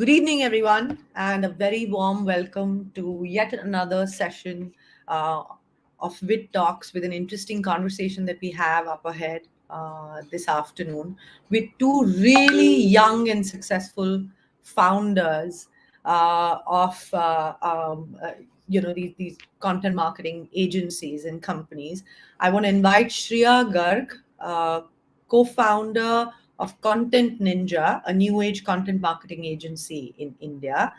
Good evening, everyone, and a very warm welcome to yet another session uh, of WiTalks with an interesting conversation that we have up ahead this afternoon with two really young and successful founders of these content marketing agencies and companies. I want to invite Shriya Garg, co-founder of ContentNinja, a new age content marketing agency in India,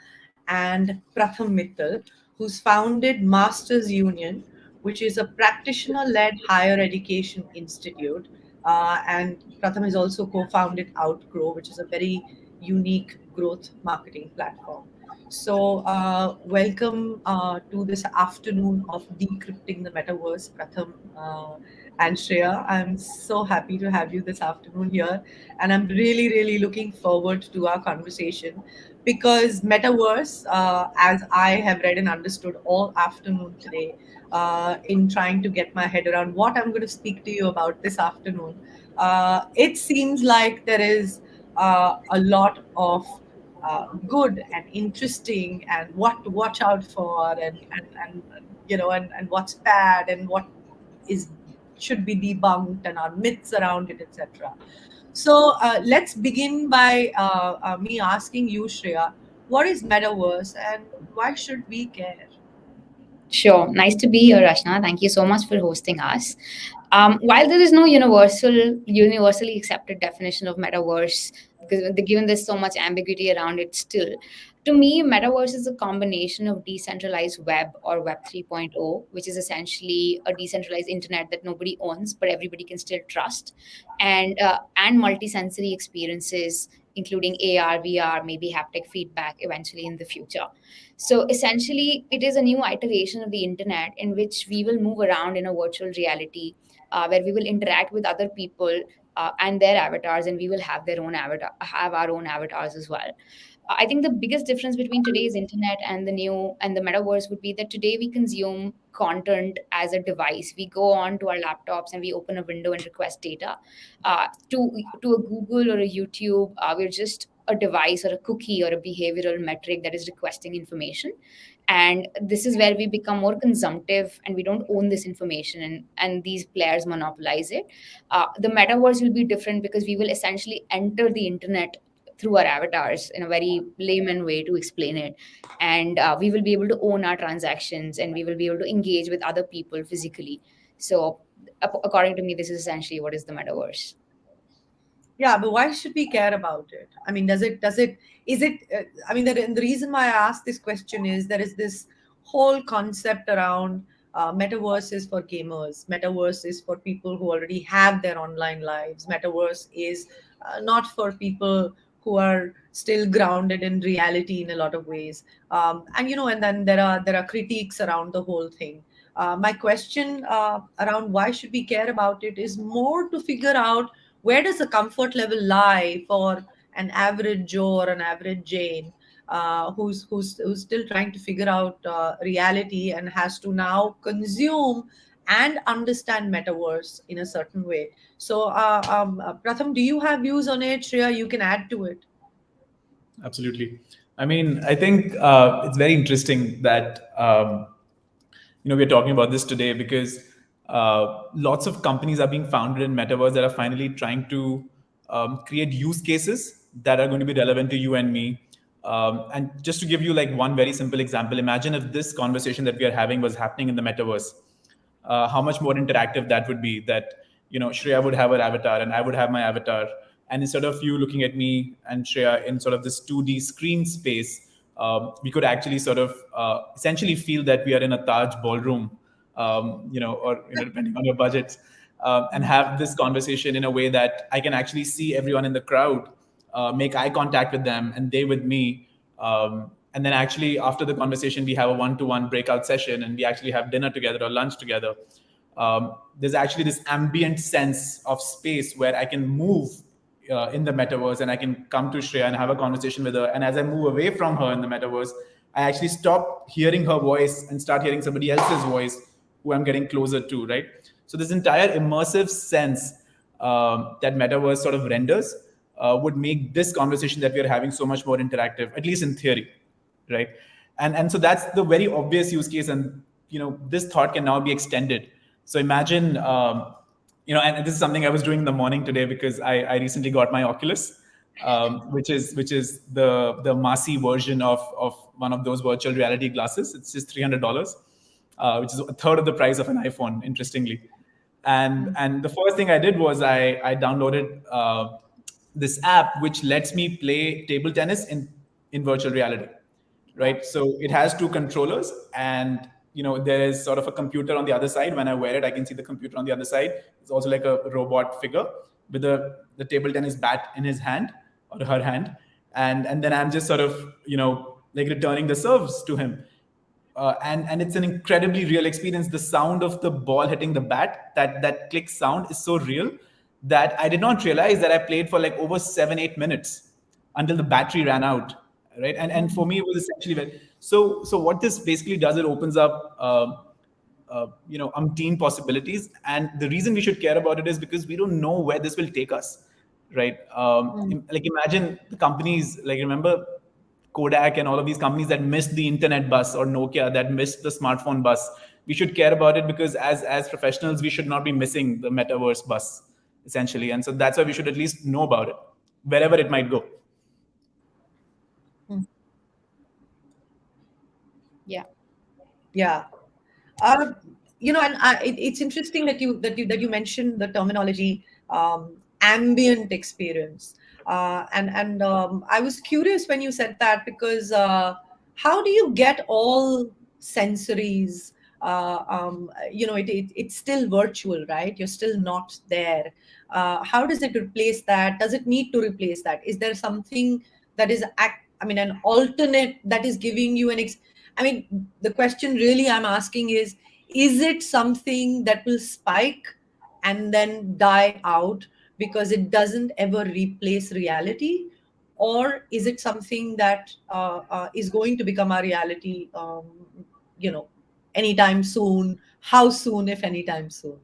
and Pratham Mittal, who's founded Masters Union, which is a practitioner led higher education institute. And Pratham has also co founded Outgrow, which is a very unique growth marketing platform. So, welcome to this afternoon of decrypting the metaverse, Pratham and Shreya. I'm so happy to have you this afternoon here, and I'm really, really looking forward to our conversation because metaverse, as I have read and understood all afternoon today, in trying to get my head around what I'm going to speak to you about this afternoon, it seems like there is a lot of good and interesting and what to watch out for and what's bad and what is should be debunked and our myths around it, etc. So let's begin by me asking you, Shreya, what is metaverse and why should we care? Sure. Nice to be here, Rashna. Thank you so much for hosting us. While there is no universally accepted definition of metaverse, because given there's so much ambiguity around it still, to me, metaverse is a combination of decentralized web or Web 3.0, which is essentially a decentralized internet that nobody owns, but everybody can still trust, and multisensory experiences, including AR, VR, maybe haptic feedback eventually in the future. So essentially, it is a new iteration of the internet in which we will move around in a virtual reality where we will interact with other people and their avatars, and we will have have our own avatars as well. I think the biggest difference between today's internet and the metaverse would be that today we consume content as a device. We go on to our laptops and we open a window and request data. To a Google or a YouTube, we're just a device or a cookie or a behavioral metric that is requesting information. And this is where we become more consumptive and we don't own this information, and these players monopolize it. The metaverse will be different because we will essentially enter the internet through our avatars in a very layman way to explain it. And we will be able to own our transactions and we will be able to engage with other people physically. So, according to me, this is essentially what is the metaverse. Yeah, but why should we care about it? I mean, is it, I mean, the reason why I ask this question is there is this whole concept around metaverse is for gamers, metaverse is for people who already have their online lives, metaverse is not for people who are still grounded in reality in a lot of ways. And then there are critiques around the whole thing. My question around why should we care about it is more to figure out where does the comfort level lie for an average Joe or an average Jane who's still trying to figure out reality and has to now consume and understand metaverse in a certain way. So, Pratham, do you have views on it? Shreya, you can add to it. Absolutely. I mean, I think it's very interesting that we're talking about this today because lots of companies are being founded in metaverse that are finally trying to create use cases that are going to be relevant to you and me. And just to give you like one very simple example, imagine if this conversation that we are having was happening in the metaverse. How much more interactive that would be, that Shreya would have her avatar and I would have my avatar, and instead of you looking at me and Shreya in sort of this 2D screen space, we could actually sort of essentially feel that we are in a Taj ballroom, or depending on your budgets, and have this conversation in a way that I can actually see everyone in the crowd, make eye contact with them and they with me. And then actually after the conversation, we have a one-to-one breakout session and we actually have dinner together or lunch together. There's actually this ambient sense of space where I can move in the metaverse and I can come to Shreya and have a conversation with her. And as I move away from her in the metaverse, I actually stop hearing her voice and start hearing somebody else's voice who I'm getting closer to, right? So this entire immersive sense that metaverse sort of renders would make this conversation that we are having so much more interactive, at least in theory, right? And so that's the very obvious use case, and this thought can now be extended. So imagine, and this is something I was doing in the morning today because I recently got my Oculus, which is the massy version of one of those virtual reality glasses. It's just $300, which is a third of the price of an iPhone, interestingly. And the first thing I did was I downloaded this app which lets me play table tennis in virtual reality, right? So it has two controllers, and there is sort of a computer on the other side. When I wear it, I can see the computer on the other side. It's also like a robot figure with the table tennis bat in his hand or her hand, and then I'm just sort of like returning the serves to him. And it's an incredibly real experience. The sound of the ball hitting the bat, that click sound, is so real that I did not realize that I played for like over 7-8 minutes until the battery ran out, right? And for me, it was essentially so what this basically does, it opens up umpteen possibilities. And the reason we should care about it is because we don't know where this will take us, right? Like imagine the companies, like remember Kodak and all of these companies that missed the internet bus, or Nokia that missed the smartphone bus. We should care about it because as professionals, we should not be missing the metaverse bus, essentially. And so that's why we should at least know about it, wherever it might go. Yeah. Yeah. And it's interesting that you mentioned the terminology ambient experience, and I was curious when you said that, because how do you get all sensories? It's still virtual, right? You're still not there. How does it replace that? Does it need to replace that? Is there something that is an alternate that is giving you the question really I'm asking is it something that will spike and then die out because it doesn't ever replace reality? Or is it something that is going to become a reality, anytime soon? How soon, if anytime soon?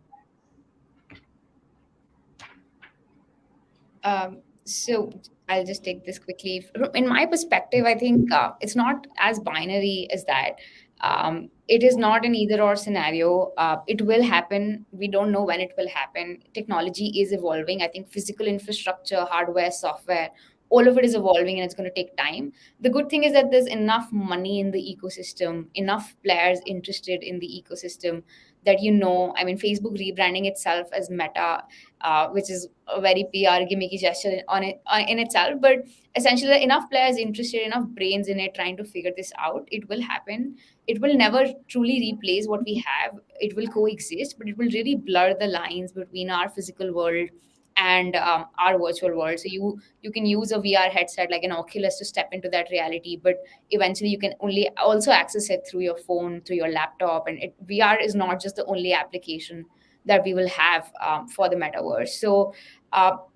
So I'll just take this quickly. In my perspective, I think it's not as binary as that. It is not an either or scenario. It will happen. We don't know when it will happen. Technology is evolving. I think physical infrastructure, hardware, software, all of it is evolving, and it's going to take time. The good thing is that there's enough money in the ecosystem, enough players interested in the ecosystem that Facebook rebranding itself as Meta, which is a very PR gimmicky gesture in itself, but essentially there are enough players interested, enough brains in it trying to figure this out. It will happen. It will never truly replace what we have. It will coexist, but it will really blur the lines between our physical world and our virtual world. So you can use a VR headset like an Oculus to step into that reality, but eventually you can only also access it through your phone, through your laptop, and VR is not just the only application that we will have for the metaverse. So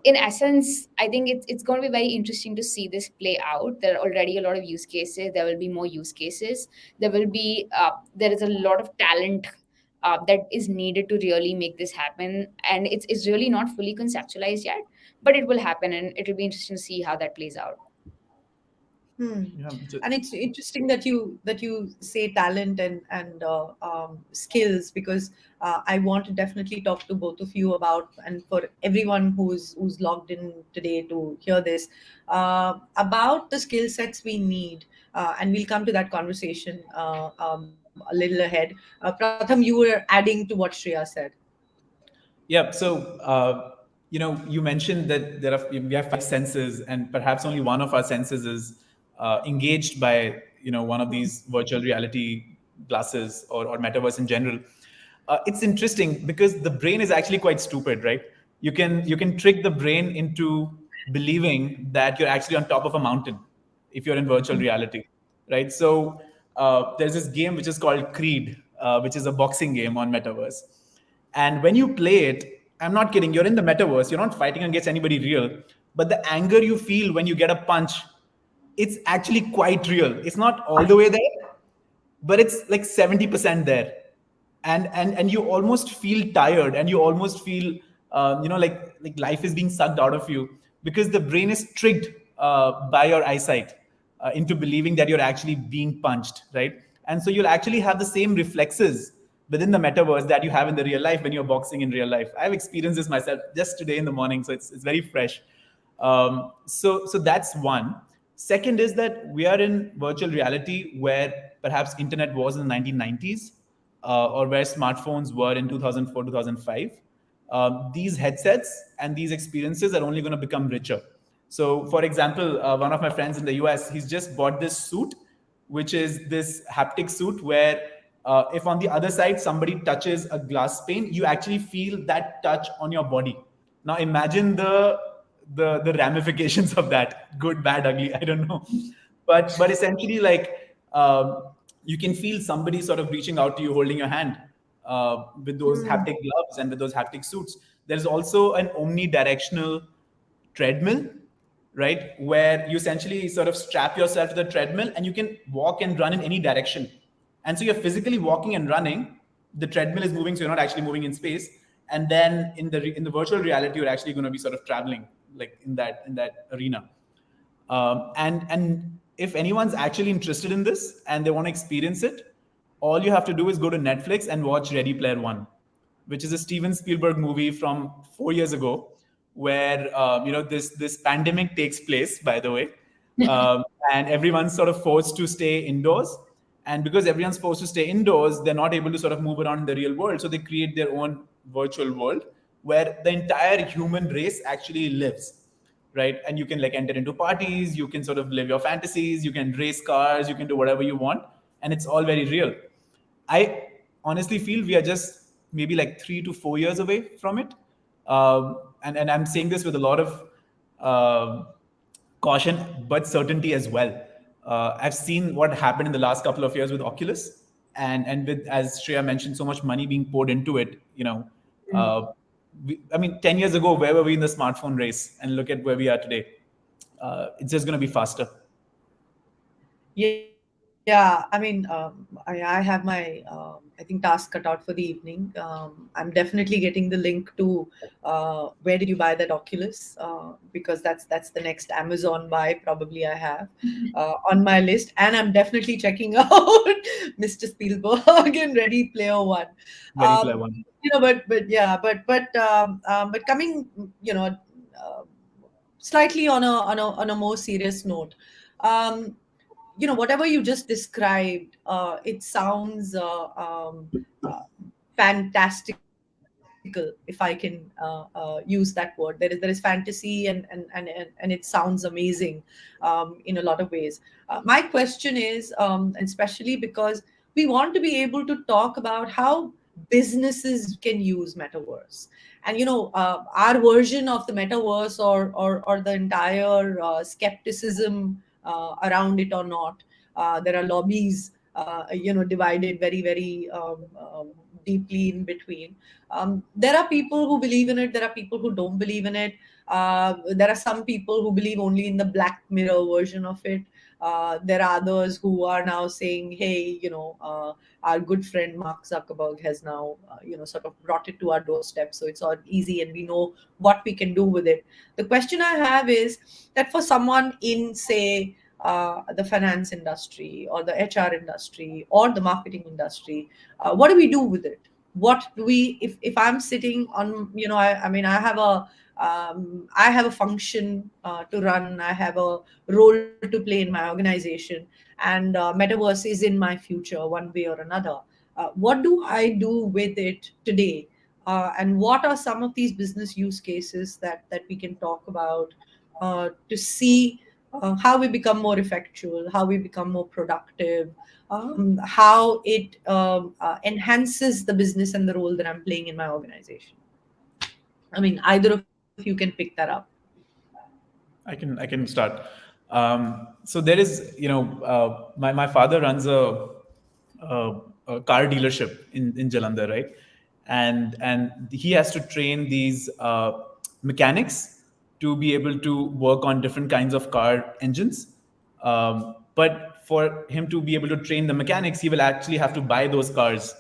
in essence, I think it's going to be very interesting to see this play out. There are already a lot of use cases. There will be more use cases. There is a lot of talent that is needed to really make this happen, and it's really not fully conceptualized yet, but it will happen, and it will be interesting to see how that plays out. Yeah, And it's interesting that you say talent and skills, because I want to definitely talk to both of you about, and for everyone who's logged in today to hear this, about the skill sets we need, and we'll come to that conversation a little ahead. Pratham, you were adding to what Shriya said. Yeah. So, you mentioned that we have 5 senses, and perhaps only one of our senses is engaged by, one of these virtual reality glasses or metaverse in general. It's interesting because the brain is actually quite stupid, right? You can trick the brain into believing that you're actually on top of a mountain if you're in virtual reality, right? So there's this game which is called Creed, which is a boxing game on metaverse. And when you play it, I'm not kidding, you're in the metaverse, you're not fighting against anybody real, but the anger you feel when you get a punch, it's actually quite real. It's not all the way there, but it's like 70% there. And you almost feel tired, and you almost feel like life is being sucked out of you. because the brain is tricked by your eyesight into believing that you're actually being punched, right? And so you'll actually have the same reflexes within the metaverse that you have in the real life when you're boxing in real life. I've experienced this myself just today in the morning, so it's very fresh. So that's one. Second is that we are in virtual reality where perhaps internet was in the 1990s, or where smartphones were in 2004, 2005. These headsets and these experiences are only going to become richer. So, for example, one of my friends in the US, he's just bought this suit, which is this haptic suit where if on the other side somebody touches a glass pane, you actually feel that touch on your body. Now, imagine the ramifications of that, good, bad, ugly, I don't know. But essentially, like, you can feel somebody sort of reaching out to you, holding your hand with those haptic gloves and with those haptic suits. There's also an omnidirectional treadmill, right? Where you essentially sort of strap yourself to the treadmill and you can walk and run in any direction. And so you're physically walking and running. The treadmill is moving, so you're not actually moving in space. And then in the virtual reality, you're actually going to be sort of traveling like in that arena. And if anyone's actually interested in this and they want to experience it, all you have to do is go to Netflix and watch Ready Player One, which is a Steven Spielberg movie from 4 years ago, where this pandemic takes place, by the way, and everyone's sort of forced to stay indoors. And because everyone's forced to stay indoors, they're not able to sort of move around in the real world. So they create their own virtual world where the entire human race actually lives, right? And you can like enter into parties, you can sort of live your fantasies, you can race cars, you can do whatever you want, and it's all very real. I honestly feel we are just maybe like 3 to 4 years away from it. And I'm saying this with a lot of caution, but certainty as well. I've seen what happened in the last couple of years with Oculus, and with, as Shreya mentioned, so much money being poured into it. I mean, 10 years ago, where were we in the smartphone race? And look at where we are today. It's just going to be faster. Yeah, I mean, I have my, I think, task cut out for the evening. I'm definitely getting the link to where did you buy that Oculus? Because that's the next Amazon buy probably I have on my list, and I'm definitely checking out Mr. Spielberg and Ready Player One. Very clever one. But coming, slightly on a more serious note. Whatever you just described, it sounds fantastical, if I can use that word. There is fantasy, and it sounds amazing in a lot of ways. My question is, and especially because we want to be able to talk about how businesses can use metaverse, and our version of the metaverse, or the entire skepticism around it or not. There are lobbies, divided very, very deeply in between. There are people who believe in it. There are people who don't believe in it. There are some people who believe only in the Black Mirror version of it. There are others who are now saying, hey, our good friend Mark Zuckerberg has now, sort of brought it to our doorstep. So it's all easy and we know what we can do with it. The question I have is that for someone in, say, the finance industry or the HR industry or the marketing industry, what do we do with it? What do we, if I'm sitting on, I have a function to run, I have a role to play in my organization, and metaverse is in my future one way or another. What do I do with it today? And what are some of these business use cases that we can talk about to see how we become more effectual, how we become more productive, how it enhances the business and the role that I'm playing in my organization? I mean, either of you can pick that up. I can start. So there is, my father runs a car dealership in Jalandhar, right? And he has to train these mechanics to be able to work on different kinds of car engines. But for him to be able to train the mechanics, he will actually have to buy those cars,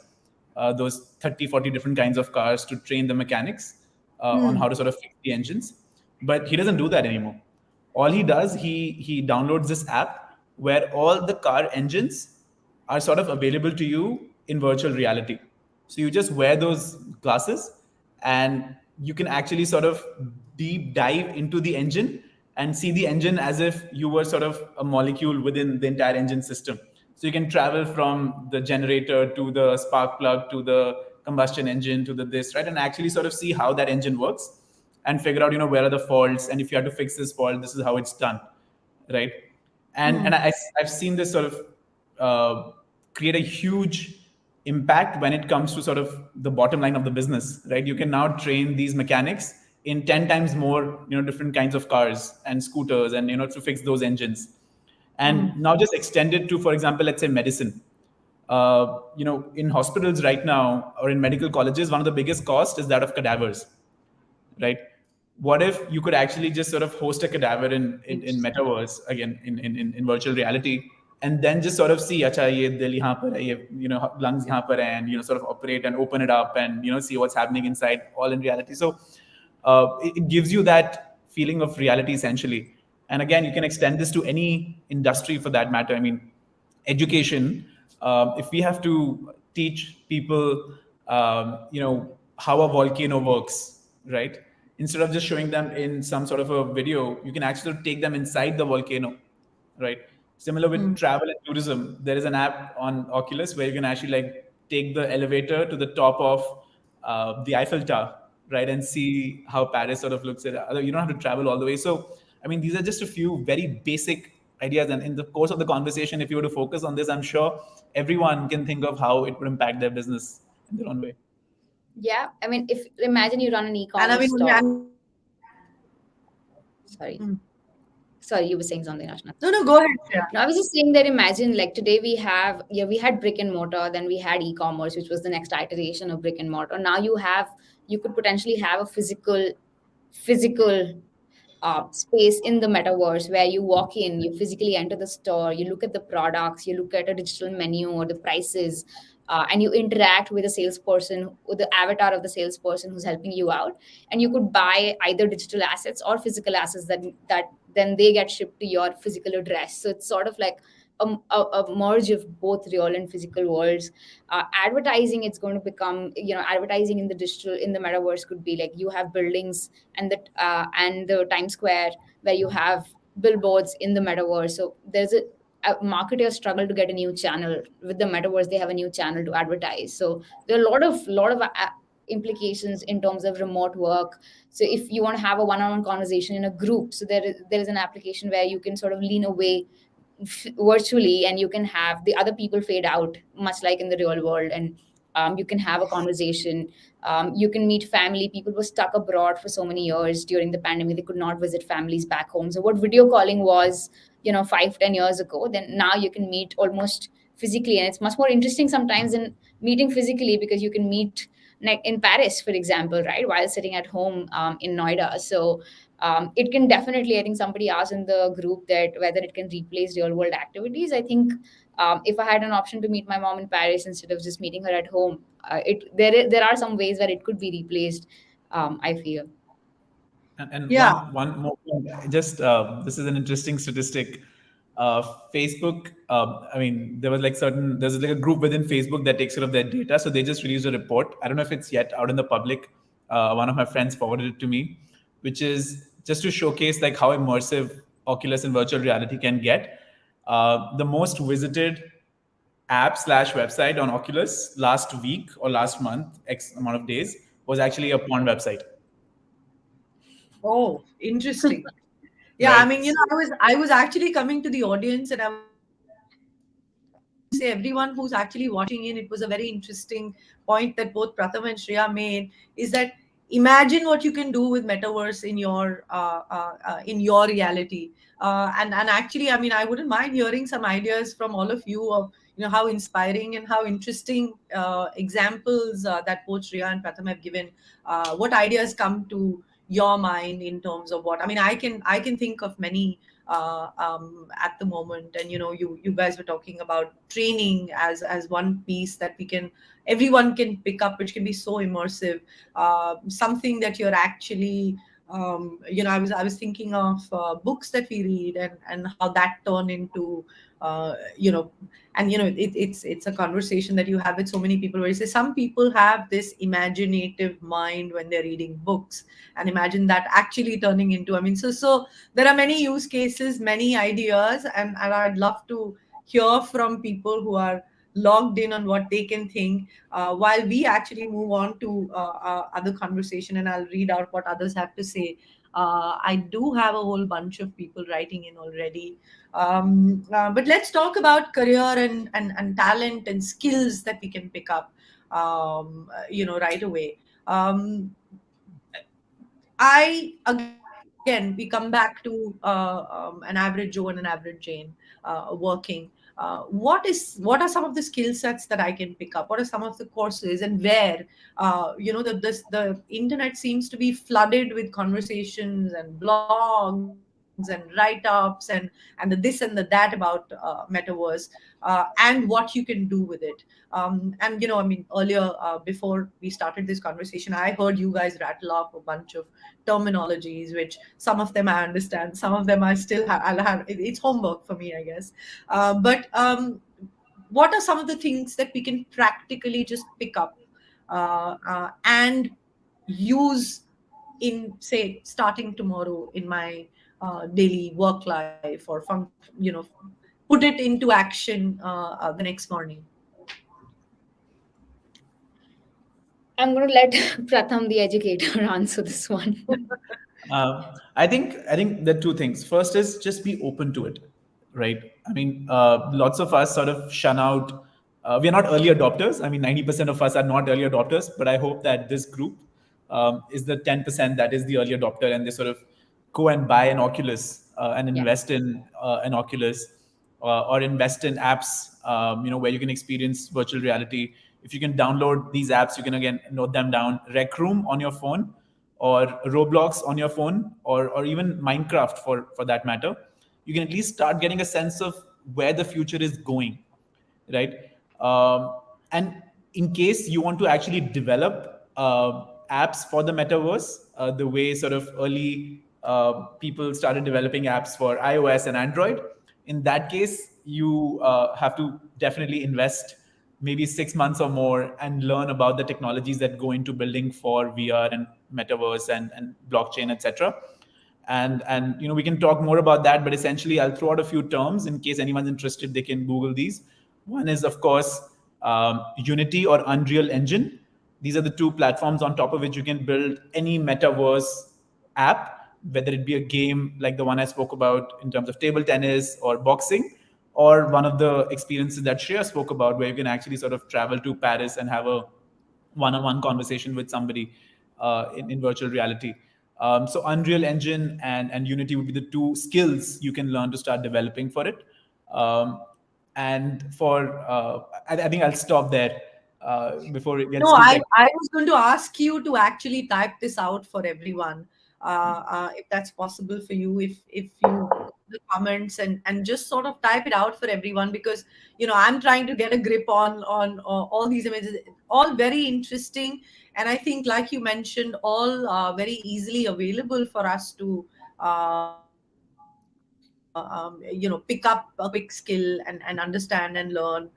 those 30, 40 different kinds of cars, to train the mechanics on how to sort of fix the engines. But he doesn't do that anymore. All he does, he downloads this app where all the car engines are sort of available to you in virtual reality. So you just wear those glasses and you can actually sort of deep dive into the engine and see the engine as if you were sort of a molecule within the entire engine system. So you can travel from the generator to the spark plug to the combustion engine to the this, right? And actually sort of see how that engine works and figure out, where are the faults, and if you have to fix this fault, this is how it's done, right? I've seen this sort of create a huge impact when it comes to sort of the bottom line of the business, right? You can now train these mechanics in 10 times more, different kinds of cars and scooters, and to fix those engines. And now just extend it to, for example, let's say medicine. In hospitals right now or in medical colleges, one of the biggest costs is that of cadavers, right? What if you could actually just sort of host a cadaver in metaverse, again, in virtual reality, and then just sort of see, acha, ye dil yahan par hai, lungs yahan par hai, and sort of operate and open it up and see what's happening inside, all in reality. So it gives you that feeling of reality essentially. And again, you can extend this to any industry for that matter. I mean, education. If we have to teach people, how a volcano works, right? Instead of just showing them in some sort of a video, you can actually take them inside the volcano, right? Similar with travel and tourism, there is an app on Oculus where you can actually like take the elevator to the top of the Eiffel Tower, right, and see how Paris sort of looks at it. You don't have to travel all the way. So, I mean, these are just a few very basic ideas. And in the course of the conversation, if you were to focus on this, I'm sure everyone can think of how it would impact their business in their own way. Yeah, I mean, if imagine you run an And e-commerce I mean, store. Sorry, you were saying something, Ashna. No, go ahead. Yeah. No, I was just saying that imagine like today we had brick and mortar, then we had e-commerce, which was the next iteration of brick and mortar. Now you could potentially have a physical space in the metaverse where you walk in, you physically enter the store, you look at the products, you look at a digital menu or the prices, and you interact with a salesperson, with the avatar of the salesperson who's helping you out, and you could buy either digital assets or physical assets that then they get shipped to your physical address. So it's sort of like a merge of both real and physical worlds. Advertising, it's going to become, advertising in the metaverse could be like you have buildings and the Times Square where you have billboards in the metaverse. So there's a marketers struggle to get a new channel. With the metaverse, they have a new channel to advertise. So there are a lot of implications in terms of remote work. So if you want to have a one-on-one conversation in a group, so there is an application where you can sort of lean away virtually and you can have the other people fade out, much like in the real world, and you can have a conversation. You can meet family. People were stuck abroad for so many years during the pandemic. They could not visit families back home. So what video calling was, 5-10 years ago, then now you can meet almost physically. And it's much more interesting sometimes than meeting physically, because you can meet in Paris, for example, right, while sitting at home in Noida. So it can definitely, I think somebody asked in the group that whether it can replace real world activities. I think if I had an option to meet my mom in Paris instead of just meeting her at home, there are some ways where it could be replaced, I feel. And Yeah. one more thing, just this is an interesting statistic. Facebook, I mean, there's like a group within Facebook that takes care of their data. So they just released a report. I don't know if it's yet out in the public. One of my friends forwarded it to me, which is just to showcase like how immersive Oculus and virtual reality can get. The most visited app/website on Oculus last week or last month, X amount of days, was actually a porn website. Oh, interesting. Yeah, Right. I mean, I was actually coming to the audience, and I say everyone who's actually watching in, it was a very interesting point that both Pratham and Shriya made, is that imagine what you can do with metaverse in your reality. And actually, I mean, I wouldn't mind hearing some ideas from all of you of how inspiring and how interesting examples that both Shriya and Pratham have given. What ideas come to your mind in terms of what? I mean, I can think of many at the moment, and you guys were talking about training as one piece that everyone can pick up, which can be so immersive. Something that you're actually I was thinking of books that we read, and how that turn into uh, you know it's a conversation that you have with so many people, where you say some people have this imaginative mind when they're reading books, and imagine that actually turning into, so there are many use cases, many ideas, and I'd love to hear from people who are logged in on what they can think, while we actually move on to other conversation, and I'll read out what others have to say. I do have a whole bunch of people writing in already. But let's talk about career and talent and skills that we can pick up, right away. We come back to an average Joe and an average Jane working. What are some of the skill sets that I can pick up? What are some of the courses, and where? The internet seems to be flooded with conversations and blogs and write-ups and the this and the that about metaverse, and what you can do with it. Earlier, before we started this conversation, I heard you guys rattle off a bunch of terminologies, which some of them I understand, some of them I still have. It's homework for me, I guess. But what are some of the things that we can practically just pick up and use in, say, starting tomorrow in my daily work life, or put it into action the next morning? I'm going to let Pratham, the educator, answer this one. I think there are two things. First is just be open to it, right? I mean, lots of us sort of shun out. We are not early adopters. I mean, 90% of us are not early adopters, but I hope that this group is the 10% that is the early adopter, and they sort of go and buy an Oculus and Yeah. invest in an Oculus, or invest in apps, where you can experience virtual reality. If you can download these apps, you can again note them down. Rec Room on your phone, or Roblox on your phone, or even Minecraft for that matter. You can at least start getting a sense of where the future is going, right? And in case you want to actually develop apps for the metaverse, the way sort of early people started developing apps for iOS and Android, in that case, you have to definitely invest maybe 6 months or more and learn about the technologies that go into building for VR and metaverse and blockchain, etc. And we can talk more about that, but essentially I'll throw out a few terms in case anyone's interested. They can Google these. One is, of course, Unity or Unreal Engine. These are the two platforms on top of which you can build any metaverse app, whether it be a game like the one I spoke about in terms of table tennis or boxing, or one of the experiences that Shriya spoke about, where you can actually sort of travel to Paris and have a one-on-one conversation with somebody in virtual reality. So Unreal Engine and Unity would be the two skills you can learn to start developing for it. And for I think I'll stop there before it No, gets too technical. I was going to ask you to actually type this out for everyone, if that's possible for you. If you go to the comments and just sort of type it out for everyone, because I'm trying to get a grip on all these images, all very interesting, and I think, like you mentioned, all very easily available for us to pick up a quick skill and understand and learn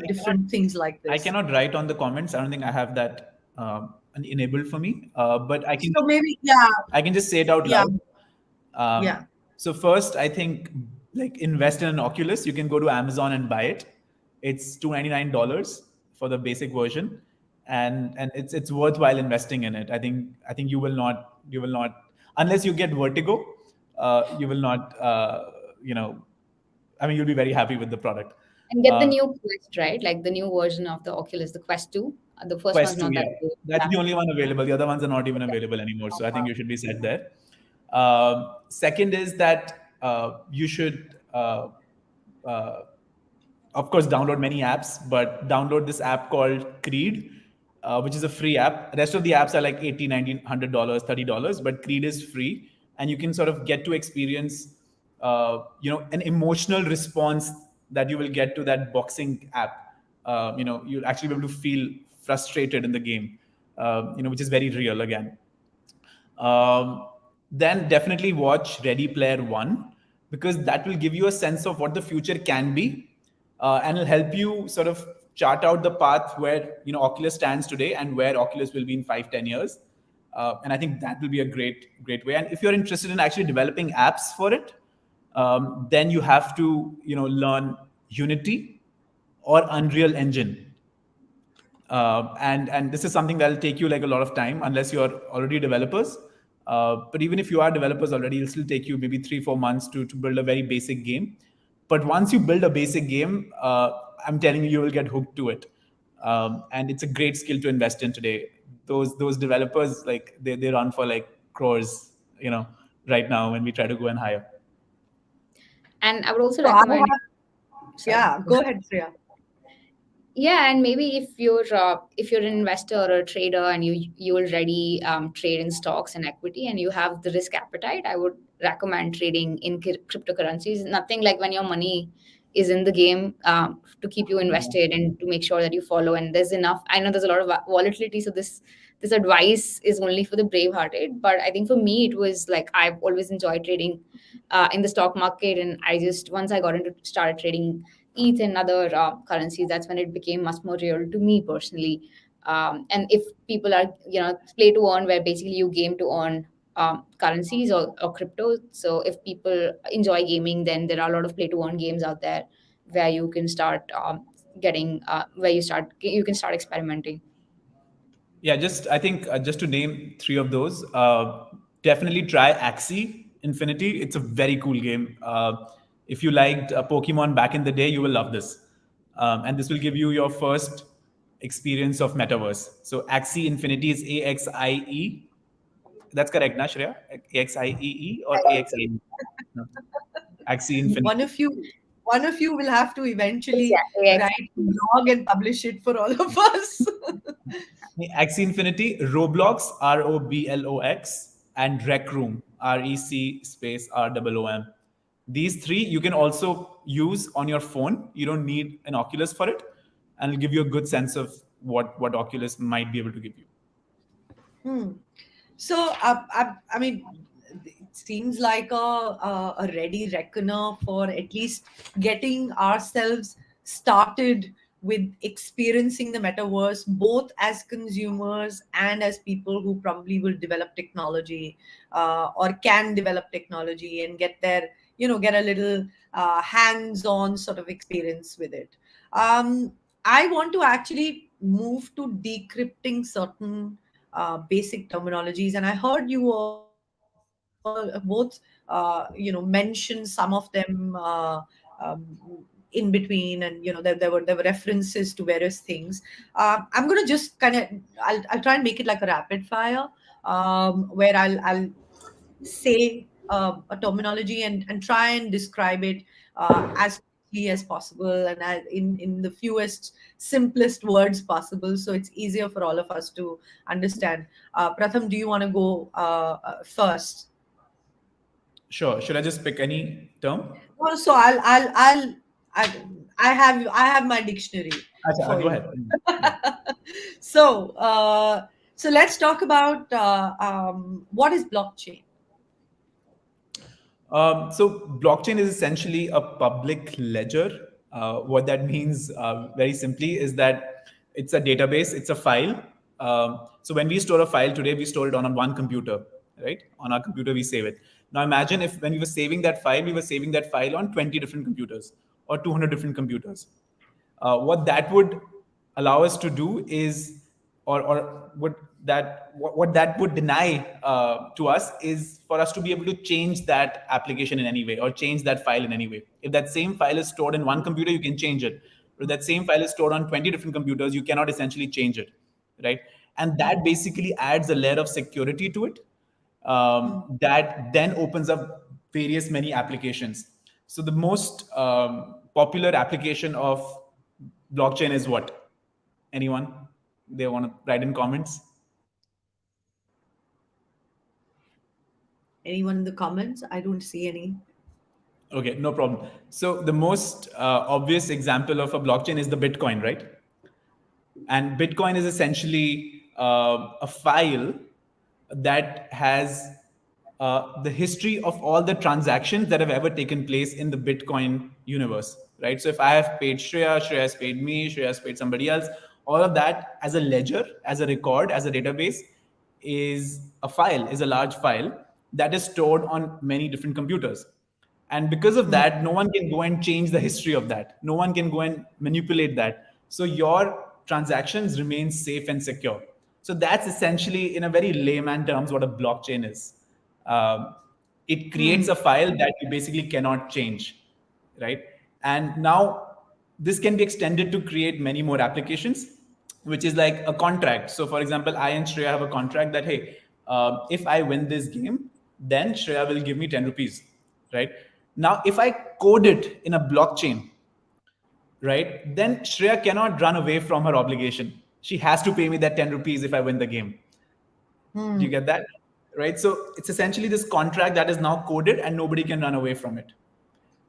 different things like I this. cannot write on the comments. I don't think I have that enabled for me. But So maybe, yeah, I can just say it out yeah, loud. yeah. So first, I think, like, invest in an Oculus. You can go to Amazon and buy it. It's $299 for the basic version, and it's worthwhile investing in it. I think you will not unless you get vertigo, you will not I mean, you'll be very happy with the product. And get the new Quest, right? Like the new version of the Oculus, the Quest 2. The first one's Quest 2, not that yeah. good. That's Yeah. the only one available. The other ones are not even available anymore. So I think you should be set there. Second is that you should, uh, of course, download many apps, but download this app called Creed, which is a free app. The rest of the apps are like $80, $90, $100, $30, but Creed is free. And you can sort of get to experience, an emotional response that you will get to that boxing app. You'll actually be able to feel frustrated in the game, which is very real again. um, then definitely watch Ready Player One, because that will give you a sense of what the future can be, and it'll help you sort of chart out the path where Oculus stands today and where Oculus will be in 5-10 years. And I think that will be a great way. And if you're interested in actually developing apps for it, then you have to learn Unity or Unreal Engine. And this is something that'll take you like a lot of time unless you're already developers. But even if you are developers already, it'll still take you maybe 3-4 months to build a very basic game. But once you build a basic game, I'm telling you, you will get hooked to it. And it's a great skill to invest in today. Those developers, like they run for like crores, right now when we try to go and hire. And I would also So I recommend. have, Sorry. yeah, go ahead, Shriya. Yeah, and maybe if you're an investor or a trader and you already trade in stocks and equity and you have the risk appetite, I would recommend trading in cryptocurrencies. Nothing like when your money is in the game, to keep you invested and to make sure that you follow. And there's enough. I know there's a lot of volatility, so this advice is only for the brave-hearted. But I think for me, it was like I've always enjoyed trading in the stock market, and I just once I got into started trading ETH and other currencies, that's when it became much more real to me personally. And if people are, play to earn, where basically you game to earn currencies or crypto. So if people enjoy gaming, then there are a lot of play to earn games out there where you can start where you can start experimenting. Yeah, I think just to name three of those, definitely try Axie Infinity. It's a very cool game. If you liked Pokemon back in the day, you will love this. And this will give you your first experience of Metaverse. So Axie Infinity is AXIE. That's correct, na, Shreya? AXIEE or AXIE? No. Axie Infinity. One of you will have to eventually Yeah, write a blog and publish it for all of us. Axie Infinity, Roblox, ROBLOX, and Rec Room, REC space ROOM. These three you can also use on your phone. You don't need an Oculus for it, and it'll give you a good sense of what Oculus might be able to give you. So, I mean, it seems like a ready reckoner for at least getting ourselves started with experiencing the metaverse, both as consumers and as people who probably will develop technology, or can develop technology and get a little hands-on sort of experience with it. I want to actually move to decrypting certain basic terminologies, and I heard you all both mention some of them in between, and there were references to various things. I'm going to just kind of, I'll try and make it like a rapid fire, where I'll say a terminology and try and describe it as quickly as possible, and in the fewest, simplest words possible, so it's easier for all of us to understand. Pratham, do you want to go first? Sure. Should I just pick any term? So I, I have my dictionary Achha, for go you. ahead. So so let's talk about what is blockchain. So blockchain is essentially a public ledger. What that means, very simply, is that it's a database, it's a file. So when we store a file today, we store it on one computer, right? On our computer, we save it. Now imagine if when we were saving that file, we were saving that file on 20 different computers or 200 different computers. What that would allow us to do is, or what that would deny to us, is for us to be able to change that application in any way or change that file in any way. If that same file is stored in one computer, you can change it. But if that same file is stored on 20 different computers, you cannot essentially change it, right? And that basically adds a layer of security to it, that then opens up various many applications. So the most popular application of blockchain is what? Anyone? They want to write in comments? Anyone in the comments? I don't see any. Okay, no problem. So the most obvious example of a blockchain is the Bitcoin, right? And Bitcoin is essentially a file that has the history of all the transactions that have ever taken place in the Bitcoin universe, right? So if I have paid Shriya, Shriya has paid me, Shriya has paid somebody else, all of that as a ledger, as a record, as a database is a file, is a large file that is stored on many different computers. And because of that, no one can go and change the history of that. No one can go and manipulate that. So your transactions remain safe and secure. So that's essentially, in a very layman terms, what a blockchain is. Um, it creates a file that you basically cannot change, right? And now this can be extended to create many more applications, which is like a contract. So, for example, I and Shreya have a contract that, hey, if I win this game, then Shreya will give me 10 rupees, right? Now, if I code it in a blockchain, right, then Shreya cannot run away from her obligation. She has to pay me that 10 rupees if I win the game. Do you get that? Right? So it's essentially this contract that is now coded and nobody can run away from it.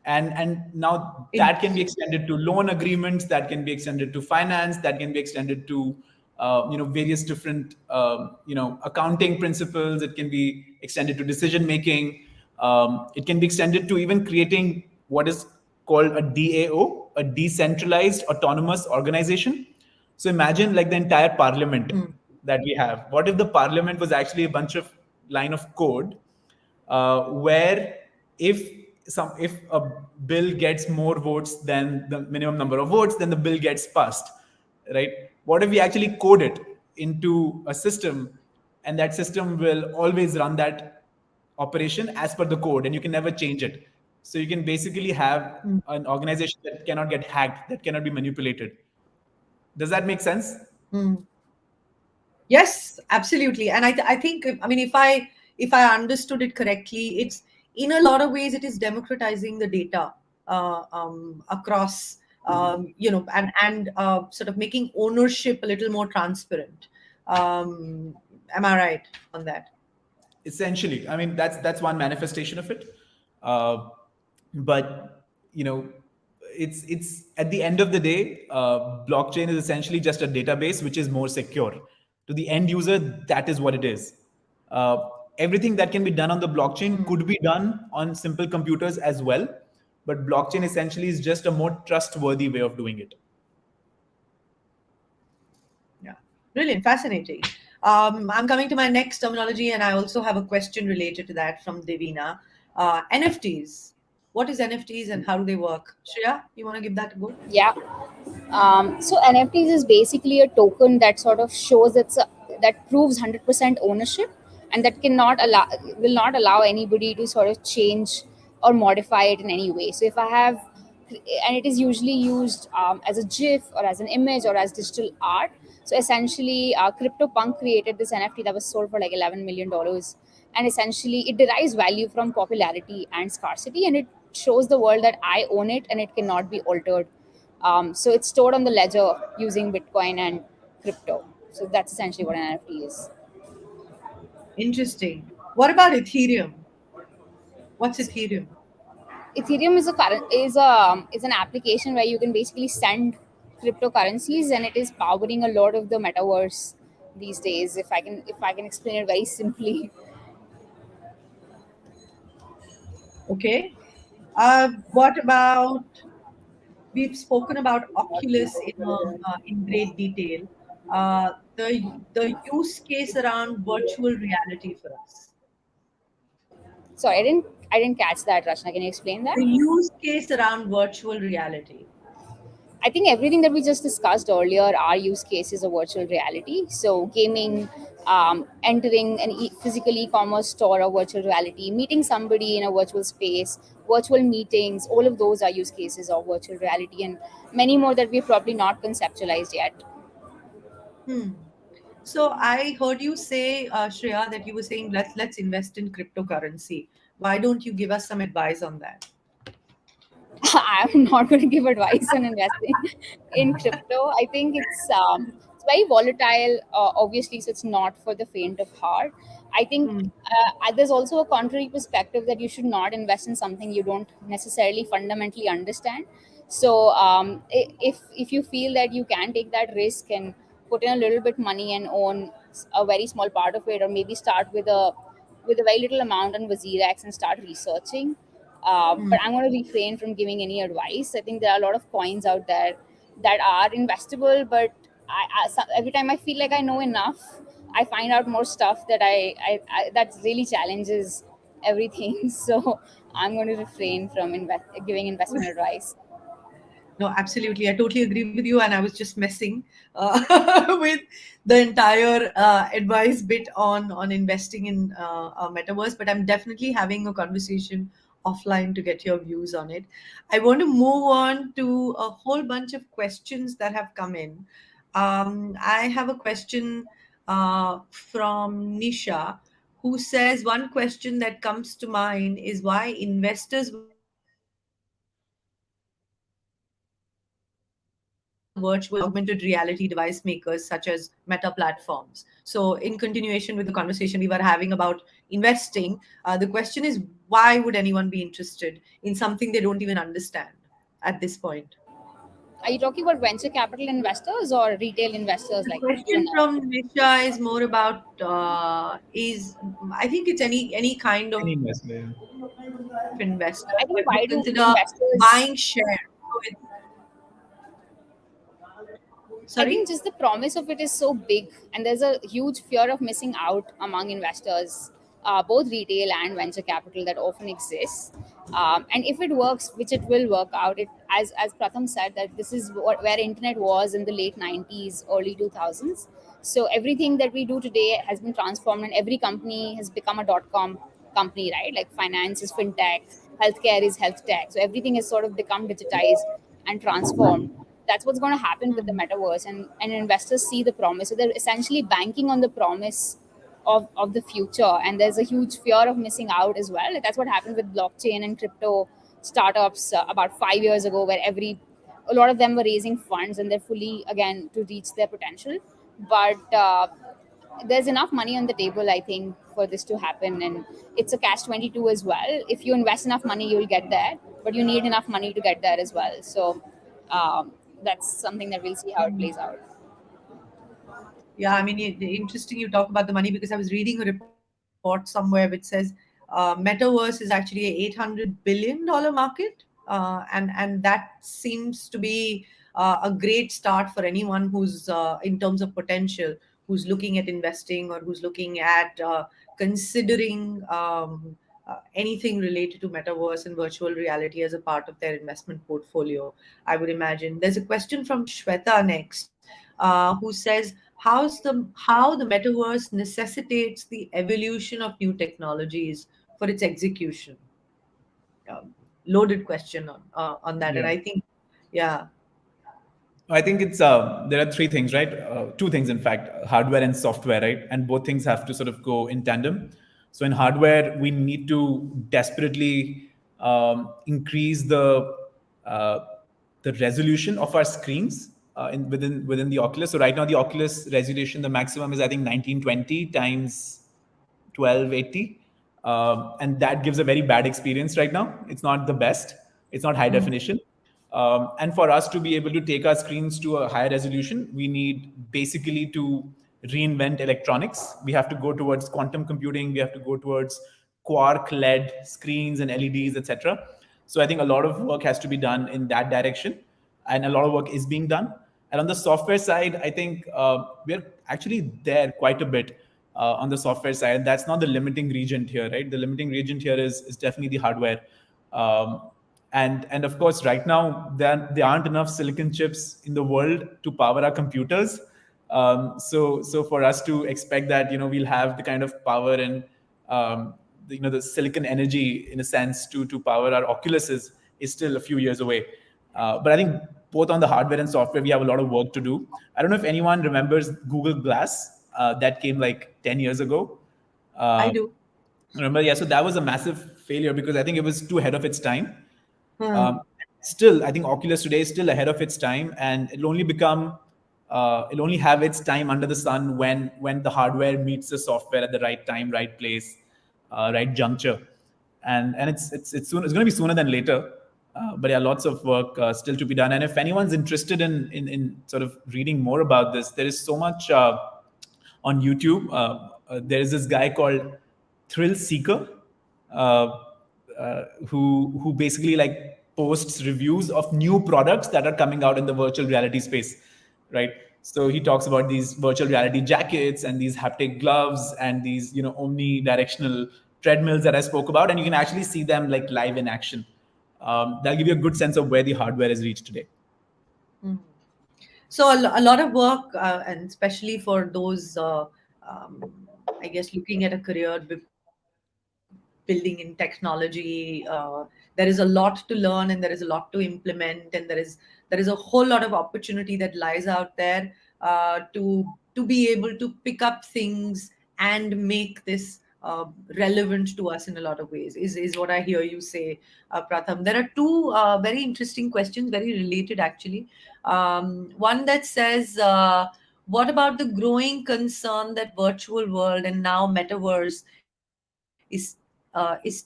And now that can be extended to loan agreements, that can be extended to finance, that can be extended to various different accounting principles. It can be extended to decision making. It can be extended to even creating what is called a DAO, a decentralized autonomous organization. So imagine like the entire parliament that we have. What if the parliament was actually a bunch of line of code where if a bill gets more votes than the minimum number of votes, then the bill gets passed, right? What if we actually code it into a system, and that system will always run that operation as per the code, and you can never change it. So you can basically have an organization that cannot get hacked, that cannot be manipulated. Does that make sense? Yes, absolutely. And I think, I mean, if I understood it correctly, it's in a lot of ways it is democratizing the data across, and sort of making ownership a little more transparent. Am I right on that? Essentially, I mean, that's one manifestation of it. But it's at the end of the day, blockchain is essentially just a database which is more secure. To the end user, that is what it is. Everything that can be done on the blockchain could be done on simple computers as well, but blockchain essentially is just a more trustworthy way of doing it. Yeah, brilliant, fascinating. I'm coming to my next terminology, and I also have a question related to that from Devina. NFTs. What is NFTs and how do they work? Shreya, you want to give that a go? Yeah. So NFTs is basically a token that sort of shows that proves 100% ownership, and that will not allow anybody to sort of change or modify it in any way. So if I have, and it is usually used as a GIF or as an image or as digital art. So essentially, CryptoPunk created this NFT that was sold for like $11 million, and essentially it derives value from popularity and scarcity, and it shows the world that I own it and it cannot be altered. So it's stored on the ledger using Bitcoin and crypto. So that's essentially what an NFT is. Interesting. What about Ethereum? What's Ethereum? Ethereum is an application where you can basically send cryptocurrencies, and it is powering a lot of the metaverse these days. If I can explain it very simply. Okay. What about, we've spoken about Oculus in great detail. The use case around virtual reality for us. Sorry, I didn't catch that, Rachna. Can you explain that? The use case around virtual reality. I think everything that we just discussed earlier are use cases of virtual reality. So, gaming, entering an physical e-commerce store of virtual reality, meeting somebody in a virtual space, virtual meetings, all of those are use cases of virtual reality, and many more that we've probably not conceptualized yet. So I heard you say, Shreya, that you were saying let's invest in cryptocurrency. Why don't you give us some advice on that? I'm not going to give advice on investing in crypto. I think it's very volatile, obviously, so it's not for the faint of heart. I think there's also a contrary perspective that you should not invest in something you don't necessarily fundamentally understand. So if you feel that you can take that risk and put in a little bit money and own a very small part of it, or maybe start with a very little amount on WazirX and start researching. But I'm going to refrain from giving any advice. I think there are a lot of coins out there that are investable, but every time I feel like I know enough, I find out more stuff that I that really challenges everything. So I'm going to refrain from giving investment advice. No, absolutely. I totally agree with you. And I was just messing with the entire advice bit on investing in metaverse. But I'm definitely having a conversation offline to get your views on it. I want to move on to a whole bunch of questions that have come in. I have a question from Nisha, who says one question that comes to mind is why investors will invest in virtual augmented reality device makers such as Meta platforms. So, in continuation with the conversation we were having about investing, the question is why would anyone be interested in something they don't even understand at this point? Are you talking about venture capital investors or retail investors The like you and question I? from Nisha is more about is I think it's any kind of Any investor. investor, I but think would why do consider investors buying shares. I think Sorry. just the promise of it is so big, and there's a huge fear of missing out among investors, both retail and venture capital, that often exists. And if it works, which it will work out, it as Pratham said, that this is where internet was in the late '90s, early 2000s. So everything that we do today has been transformed, and every company has become a .com company, right? Like finance is fintech, healthcare is health tech. So everything has sort of become digitized and transformed. That's what's going to happen with the metaverse, and investors see the promise, so they're essentially banking on the promise of the future, and there's a huge fear of missing out as well. That's what happened with blockchain and crypto startups about 5 years ago, where a lot of them were raising funds and they're fully again to reach their potential. But there's enough money on the table, I think, for this to happen, and it's a catch 22 as well. If you invest enough money, you'll get there, but you need enough money to get there as well. So that's something that we'll see how it plays out. Yeah, I mean, interesting you talk about the money because I was reading a report somewhere which says Metaverse is actually a $800 billion market, and that seems to be a great start for anyone who's in terms of potential, who's looking at investing or who's looking at considering anything related to metaverse and virtual reality as a part of their investment portfolio. I would imagine. There's a question from Shweta next, who says, how the metaverse necessitates the evolution of new technologies for its execution? Loaded question on that, and Yeah. I think, yeah. I think it's there are three things, right? Two things, in fact, hardware and software, right? And both things have to sort of go in tandem. So in hardware, we need to desperately increase uh, the resolution of our screens within the Oculus. So right now, the Oculus resolution, the maximum is I think 1920 times 1280, and that gives a very bad experience right now. It's not the best. It's not high definition. And for us to be able to take our screens to a higher resolution, we need basically to reinvent electronics. We have to go towards quantum computing. We have to go towards quark LED screens and LEDs, etc. So I think a lot of work has to be done in that direction, and a lot of work is being done. And on the software side, I think we're actually there quite a bit on the software side. That's not the limiting region here, right? The limiting region here is definitely the hardware. Um, and of course, right now there aren't enough silicon chips in the world to power our computers. So for us to expect that we'll have the kind of power and the silicon energy in a sense to power our Oculuses is still a few years away. But I think both on the hardware and software, we have a lot of work to do. I don't know if anyone remembers Google Glass that came like 10 years ago. I Uh, do. Remember, yeah, so that was a massive failure because I think it was too ahead of its time. Hmm. Um, Still, I think Oculus today is still ahead of its time, and it'll only have its time under the sun when the hardware meets the software at the right time, right place, right juncture, and it's going to be sooner than later. But yeah, lots of work still to be done. And if anyone's interested in sort of reading more about this, there is so much on YouTube. There is this guy called Thrill Seeker, uh, who basically like posts reviews of new products that are coming out in the virtual reality space, right? So he talks about these virtual reality jackets and these haptic gloves and these, omnidirectional treadmills that I spoke about, and you can actually see them like live in action. That'll give you a good sense of where the hardware has reached today. Mhm. So a lot of work, and especially for those, I guess, looking at a career building in technology, there is a lot to learn and there is a lot to implement, and there is a whole lot of opportunity that lies out there, to be able to pick up things and make this relevant to us in a lot of ways. Is what I hear you say, Pratham. There are two very interesting questions, very related actually. One that says, what about the growing concern that virtual world and now metaverse is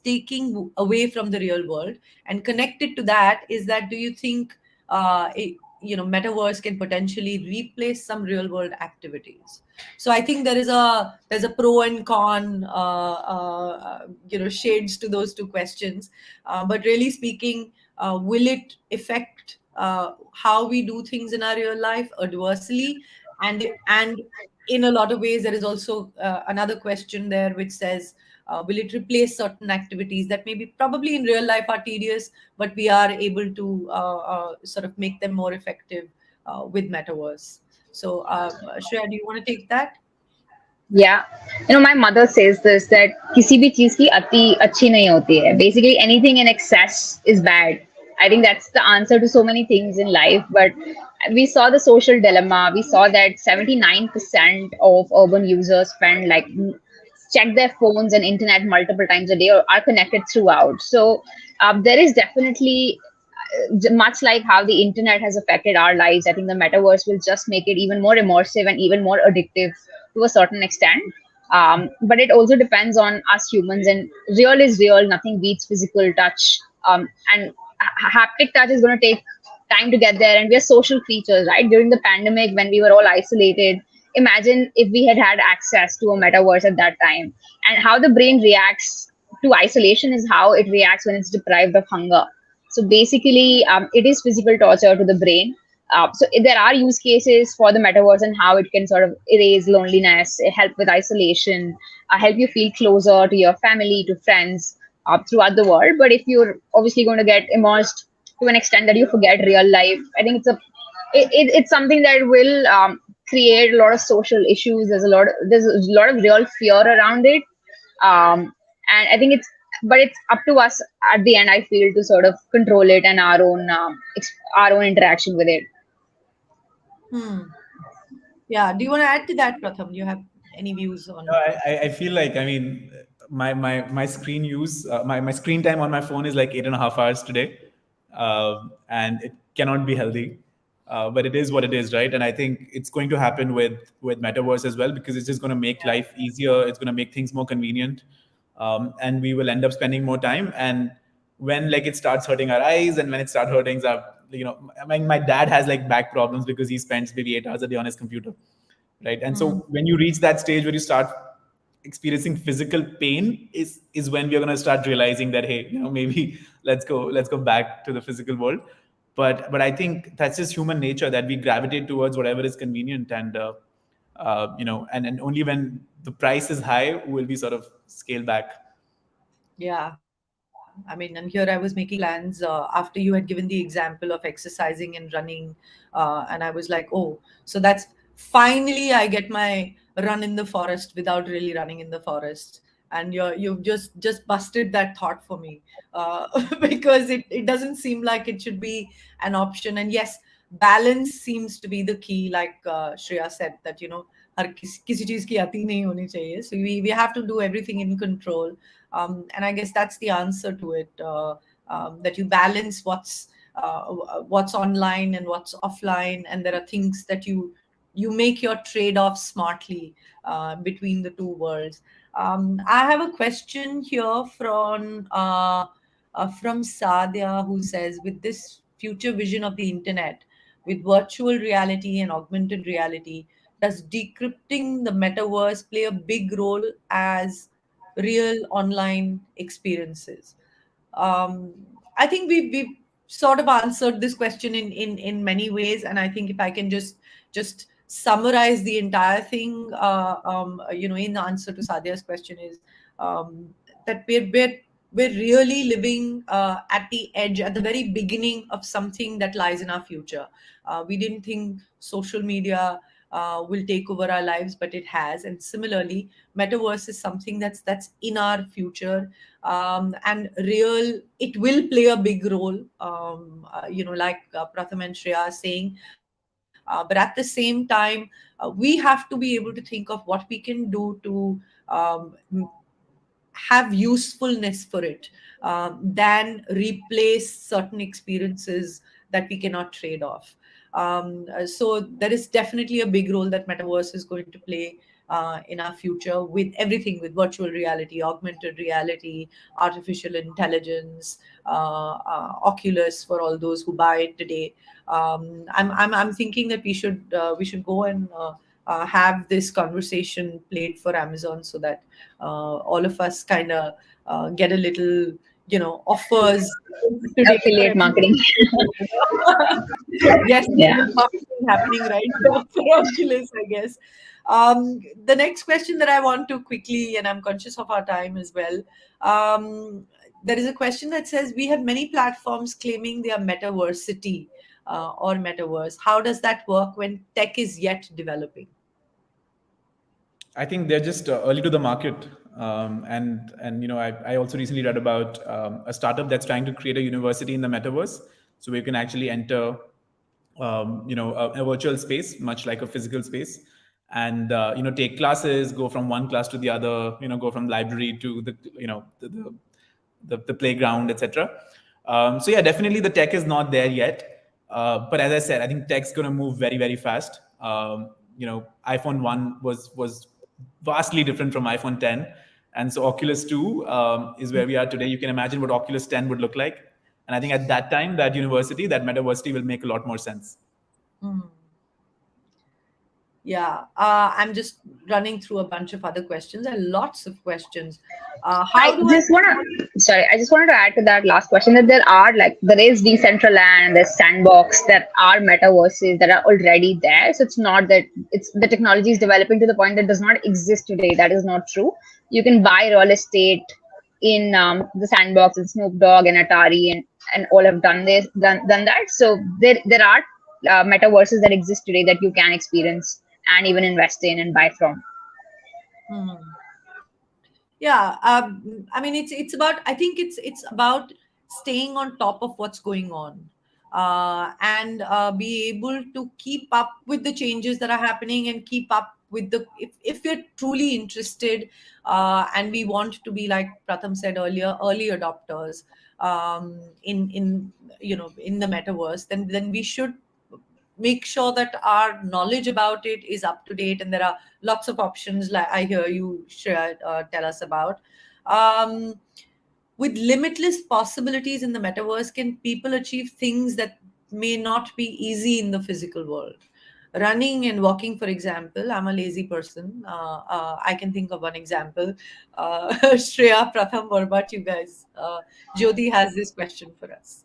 taking away from the real world? And connected to that is that, do you think metaverse can potentially replace some real world activities? So I think there's a pro and con, shades to those two questions. But really speaking, will it affect how we do things in our real life adversely? And in a lot of ways, there is also another question there which says, will it replace certain activities that maybe probably in real life are tedious, but we are able to sort of make them more effective with metaverse? So, Shreya, do you want to take that? Yeah, my mother says this, that किसी भी चीज की अति अच्छी नहीं होती है. Basically, anything in excess is bad. I think that's the answer to so many things in life. But we saw the social dilemma. We saw that 79% of urban users spend like check their phones and internet multiple times a day or are connected throughout. So there is definitely much like how the internet has affected our lives. I think the metaverse will just make it even more immersive and even more addictive to a certain extent. But it also depends on us humans, and real is real. Nothing beats physical touch. And haptic touch is going to take time to get there. And we are social creatures, right? During the pandemic, when we were all isolated, imagine if we had had access to a metaverse at that time, and how the brain reacts to isolation is how it reacts when it's deprived of hunger. So basically, it is physical torture to the brain. So there are use cases for the metaverse and how it can sort of erase loneliness, help with isolation, help you feel closer to your family, to friends throughout the world. But if you're obviously going to get immersed to an extent that you forget real life, I think it's something that will create a lot of social issues. There's a lot of real fear around it, and I think it's up to us at the end, I feel, to sort of control it and our own interaction with it. Hmm. Yeah. Do you want to add to that, Pratham? Do you have any views No, on? I feel like, I mean, my screen use, my screen time on my phone is like 8.5 hours today, and it cannot be healthy. But it is what it is, right? And I think it's going to happen with metaverse as well, because it's just going to make life easier. It's going to make things more convenient, and we will end up spending more time. And when like it starts hurting our eyes, and when it starts hurting our, I mean, my dad has like back problems because he spends maybe 8 hours a day on his computer, right? And Hmm. so when you reach that stage where you start experiencing physical pain, is when we're going to start realizing that, hey, maybe let's go back to the physical world. But I think that's just human nature, that we gravitate towards whatever is convenient. And and only when the price is high will we sort of scale back. Yeah. I mean, and here I was making plans after you had given the example of exercising and running. And I was like, oh, so that's finally I get my run in the forest without really running in the forest. And you've just busted that thought for me, because it doesn't seem like it should be an option. And yes, balance seems to be the key, like Shreya said, that हर किसी चीज की अति नहीं होनी चाहिए. So we have to do everything in control. And I guess that's the answer to it, that you balance what's online and what's offline, and there are things that you make your trade-offs smartly between the two worlds. I have a question here from Sadia, who says, with this future vision of the internet, with virtual reality and augmented reality, does decrypting the metaverse play a big role as real online experiences? um, I think we've sort of answered this question in many ways, and I think if I can just summarize the entire thing, in answer to Sadia's question is um, that we're really living at the edge, at the very beginning of something that lies in our future. We didn't think social media will take over our lives, but it has. And similarly, metaverse is something that's in our future, and real it will play a big role, like Pratham and Shreya are saying. But at the same time, we have to be able to think of what we can do to have usefulness for it, than replace certain experiences that we cannot trade off. So there is definitely a big role that metaverse is going to play in our future, with everything, with virtual reality, augmented reality, artificial intelligence, Oculus for all those who buy it today. I'm thinking that we should go and have this conversation played for Amazon, so that all of us kind of get a little, offers today for Affiliate marketing. yes, Yeah. marketing happening right now for Oculus, I guess. The next question that I want to quickly, and I'm conscious of our time as well. There is a question that says, we have many platforms claiming they are metaversity, or metaverse. How does that work when tech is yet developing? I think they're just early to the market, and I also recently read about a startup that's trying to create a university in the metaverse, so where you can actually enter, a virtual space, much like a physical space, and take classes, go from one class to the other, go from library to the playground, etc. So yeah, definitely the tech is not there yet, but as I said, I think tech's going to move very, very fast. iPhone 1 was vastly different from iPhone 10, and so Oculus 2 is where we are today. You can imagine what Oculus 10 would look like, and I think at that time, that metaversity will make a lot more sense. Hmm. Yeah, I'm just running through a bunch of other questions and lots of questions. How do I? I just wanted to add to that last question that there is Decentraland, there's Sandbox, there are metaverses that are already there. So it's not that it's the technology is developing to the point that does not exist today. That is not true. You can buy real estate in the Sandbox and Snoop Dogg and Atari and all have done that. So there are metaverses that exist today that you can experience and even invest in and buy from. Hmm. Yeah, I mean, it's about. I think it's about staying on top of what's going on, and be able to keep up with the changes that are happening, and keep up with the. If you're truly interested, and we want to be, like Pratham said earlier, early adopters, in the metaverse, then we should make sure that our knowledge about it is up to date, and there are lots of options like I hear you share, tell us about. um, with limitless possibilities in the metaverse, can people achieve things that may not be easy in the physical world? Running and walking, for example. I'm a lazy person. I can think of one example. Shreya, Pratham, what about you guys? Jyoti has this question for us.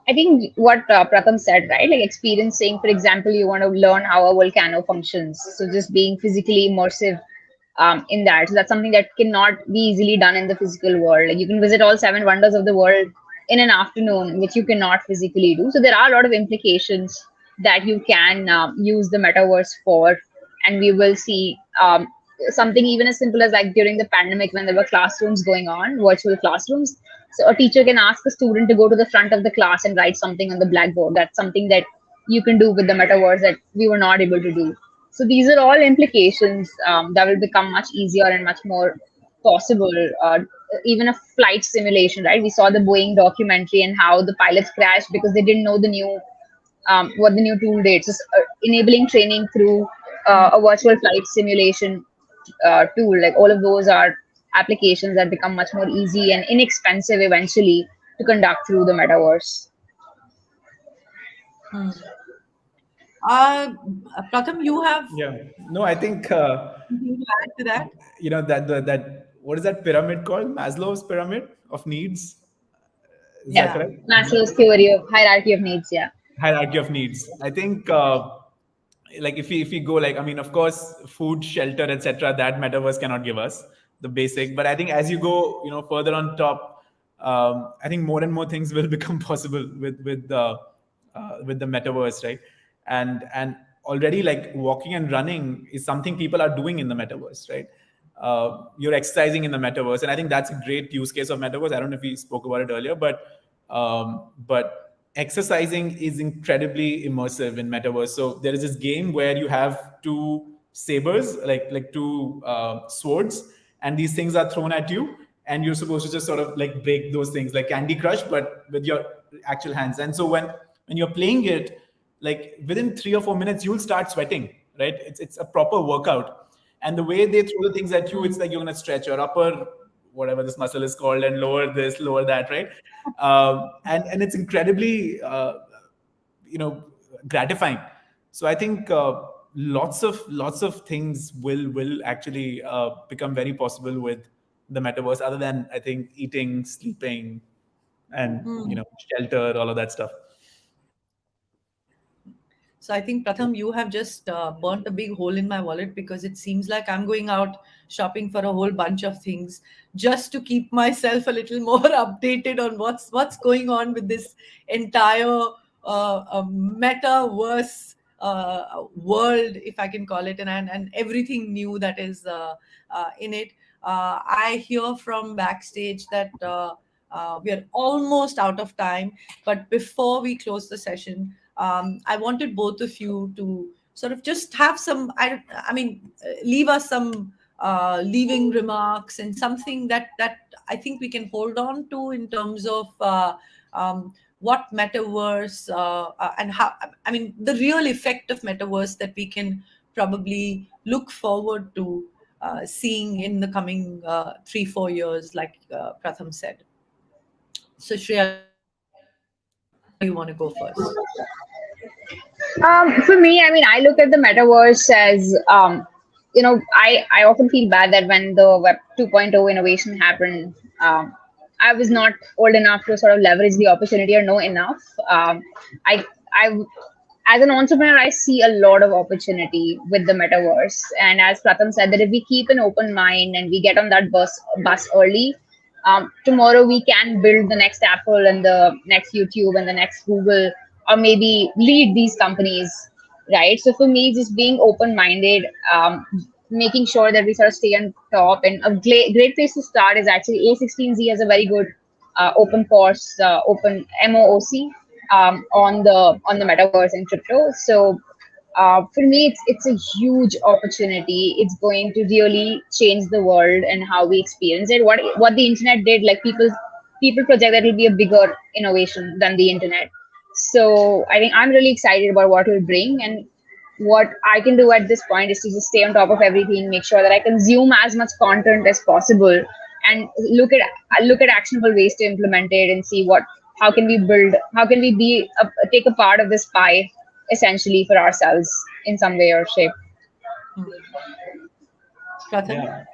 I think what Pratham said, right? Like experiencing, for example, you want to learn how a volcano functions. So just being physically immersive in that. So that's something that cannot be easily done in the physical world. Like you can visit all seven wonders of the world in an afternoon, which you cannot physically do. So there are a lot of implications that you can use the metaverse for, and we will see something even as simple as like during the pandemic when there were classrooms going on, virtual classrooms. So a teacher can ask a student to go to the front of the class and write something on the blackboard. That's something that you can do with the metaverse that we were not able to do. So these are all implications that will become much easier and much more possible. Even a flight simulation, right? We saw the Boeing documentary and how the pilots crashed because they didn't know the new what the new tool did. So enabling training through a virtual flight simulation tool, like all of those are applications that become much more easy and inexpensive eventually to conduct through the metaverse. Hmm. Pratham, you have Yeah. No, I think something to add to that? that what is that pyramid called? Maslow's pyramid of needs. Is Yeah. that Yeah. correct? Maslow's theory of hierarchy of needs. Yeah. Hierarchy of needs. I think like if we go, like, I mean, of course, food, shelter, etc., that metaverse cannot give us the basic. But I think as you go, further on top, I think more and more things will become possible with the metaverse, right? And already, like, walking and running is something people are doing in the metaverse, right? You're exercising in the metaverse, and I think that's a great use case of metaverse. I don't know if we spoke about it earlier, but exercising is incredibly immersive in metaverse. So there is this game where you have two sabers, like two swords, and these things are thrown at you, and you're supposed to just sort of like break those things, like Candy Crush, but with your actual hands. And so when you're playing it, like within 3 or 4 minutes, you'll start sweating, right? It's a proper workout. And the way they throw the things at you, it's like you're going to stretch your upper, whatever this muscle is called, and lower this, lower that, right? And it's incredibly gratifying. So I think lots of things will actually become very possible with the metaverse, other than, I think, eating, sleeping, and shelter, all of that stuff. So I think, Pratham, you have just burnt a big hole in my wallet, because it seems like I'm going out shopping for a whole bunch of things just to keep myself a little more updated on what's going on with this entire metaverse world, if I can call it, and everything new that is in it. I hear from backstage that we are almost out of time, but before we close the session, I wanted both of you to sort of just have some, leave us some leaving remarks, and something that I think we can hold on to in terms of what metaverse and how, I mean, the real effect of metaverse that we can probably look forward to seeing in the coming 3-4 years, like Pratham said. So, Shreya, do you want to go first? For me, I mean, I look at the metaverse as, I often feel bad that when the Web 2.0 innovation happened, I was not old enough to sort of leverage the opportunity or know enough. I, I, as an entrepreneur, I see a lot of opportunity with the metaverse. And as Pratham said, that if we keep an open mind and we get on that bus early, tomorrow we can build the next Apple and the next YouTube and the next Google, or maybe lead these companies, right? So for me, just being open minded, making sure that we sort of stay on top. And a great place to start is actually A16Z has a very good open course, open MOOC on the metaverse and crypto. So for me, it's a huge opportunity. It's going to really change the world and how we experience it. What the internet did, like people project that it will be a bigger innovation than the internet. So I think I'm really excited about what it will bring, and what I can do at this point is to just stay on top of everything, make sure that I consume as much content as possible, and look at actionable ways to implement it and see how can we take a part of this pie essentially for ourselves in some way or shape. Pratham?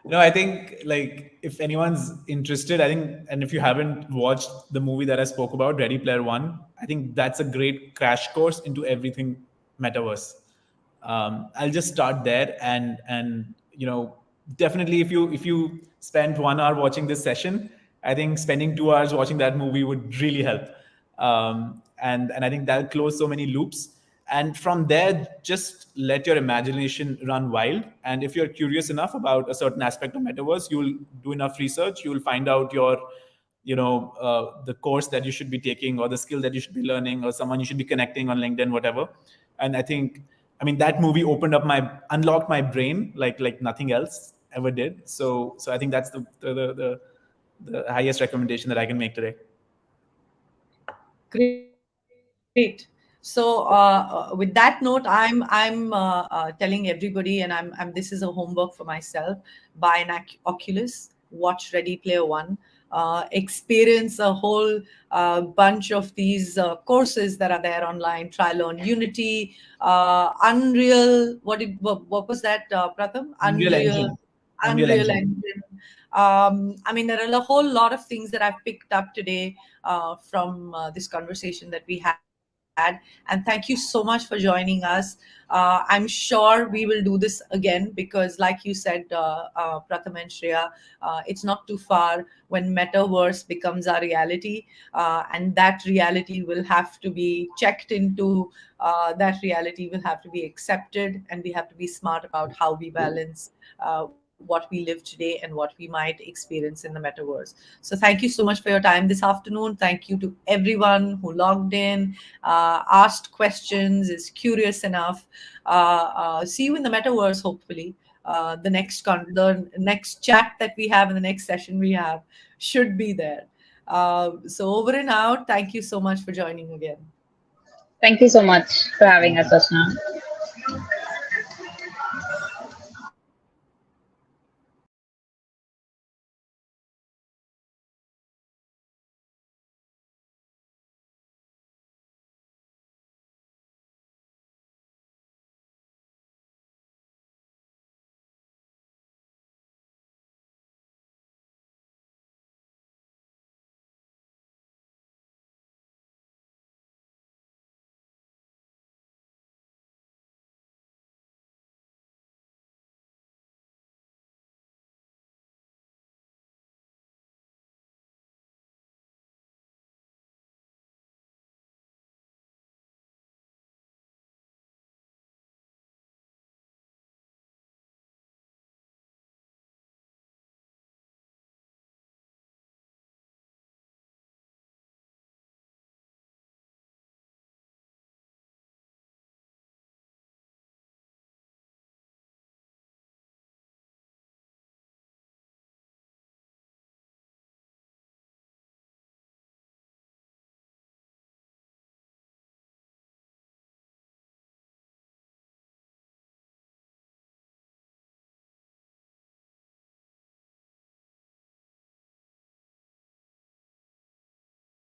Yeah. I think, like, if anyone's interested, I think, and if you haven't watched the movie that I spoke about, Ready Player One, I think that's a great crash course into everything metaverse. I'll just start there, and definitely, if you spend 1 hour watching this session, I think spending 2 hours watching that movie would really help. And I think that'll close so many loops. And from there, just let your imagination run wild. And if you're curious enough about a certain aspect of metaverse, you'll do enough research, you'll find out the course that you should be taking, or the skill that you should be learning, or someone you should be connecting on LinkedIn, whatever. And I mean, that movie unlocked my brain like nothing else ever did. So I think that's the highest recommendation that I can make today. Great. So, with that note, I'm telling everybody, and I'm this is a homework for myself. Buy an Oculus, watch Ready Player One, experience a whole bunch of these courses that are there online. Try learn Unity, Unreal. What was that, Pratham? Unreal Engine. Unreal Unreal Engine. Engine. I mean, there are a whole lot of things that I've picked up today from this conversation that we had. And thank you so much for joining us. I'm sure we will do this again because, like you said, Pratham and Shreya, it's not too far when Metaverse becomes our reality. And that reality will have to be checked into, that reality will have to be accepted, and we have to be smart about how we balance what we live today and what we might experience in the metaverse. So thank you so much for your time this afternoon. Thank you to everyone who logged in, asked questions, is curious enough. See you in the metaverse, hopefully. The next chat that we have and the next session we have should be there. So over and out. Thank you so much for joining again. Thank you so much for having us, Rachna.